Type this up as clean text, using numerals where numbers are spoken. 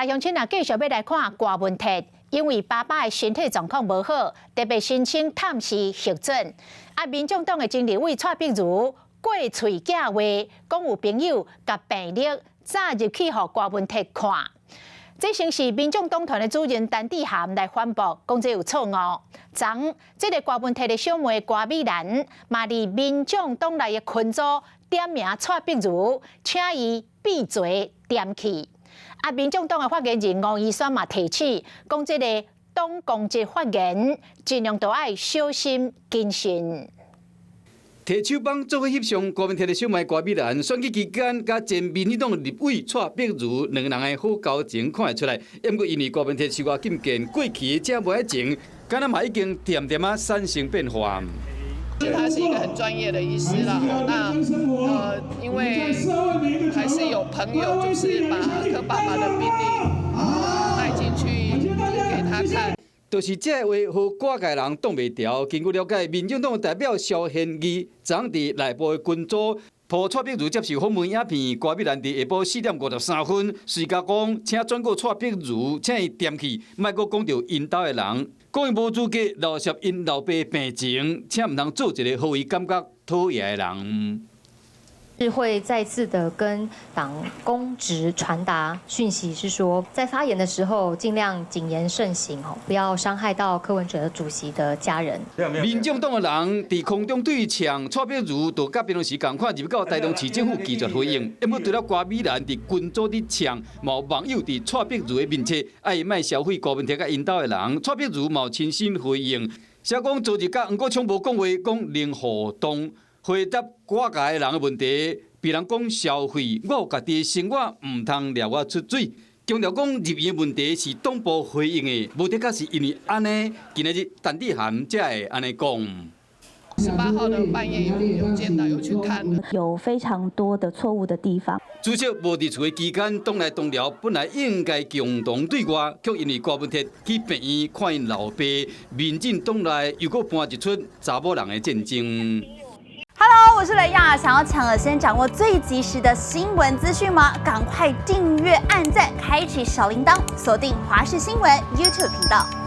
来乡亲啊，继续要来看大问题，因为爸爸的身体状况无好，特别申请探视核准。民众党的前立委蔡碧如过嘴假话，讲有朋友甲病历早入去互大问题看。这先是民众党团的主任陈志涵来反驳，讲这有错误。昨这个大问题的小妹郭美兰，嘛伫民众党内的群组点名蔡碧如，请伊闭嘴点去。民众党的发言人吴怡轩嘛提起，讲这个党攻击发言，尽量都要小心谨慎。提手帮做伙翕相，国民党的小妹郭美兰选举期间，甲前民进党立委蔡碧如两人的好交情看得出来。不过因为国民党受到禁见，过去的这无爱情，敢若嘛已经渐渐啊产生变化。他是一个很专业的医师啦，那因为还是有朋友就是把柯爸爸的病历带进去给他看。就是这话，和挂界人挡袂牢。根据了解，民进党代表萧宪义昨伫内部的群组，抱蔡碧如接受访问影片，郭美兰伫下晡4点53分，随甲讲，请转告蔡碧如，请伊点去，莫阁讲到因兜的人，讲伊无资格漏涉因老爸病情，请毋通做一个互伊感觉讨厌的人。是会再次的跟党公职传达讯息，是说在发言的时候尽量谨言慎行哦，不要伤害到柯文哲主席的家人。民众党的人伫空中对呛蔡碧如，就甲辩论时共看入到台中市政府拒绝回应。因为除了郭美兰伫群组伫呛，有网友伫蔡碧如的面册爱卖消费国民党甲因兜的人，蔡碧如有亲身回应，写讲昨日甲黄国昌无讲话，讲零互动。回答挂界人的问题，别人讲消费，我有家己的生活，唔通撩我出水。强调讲入院的问题是党部回应的，无的确是因为安尼，今日陈志涵才会安尼讲。18号的半夜有见到，有去看了，有非常多的错误的地方。主席无伫厝的期间，党内同僚本来应该共同对外，却因为郭文铁去病院看因老爸，民进党内又搁搬一出查某人的战争。Hello， 我是雷亚，想要抢了先掌握最及时的新闻资讯吗？赶快订阅、按赞、开启小铃铛，锁定华视新闻 YouTube 频道。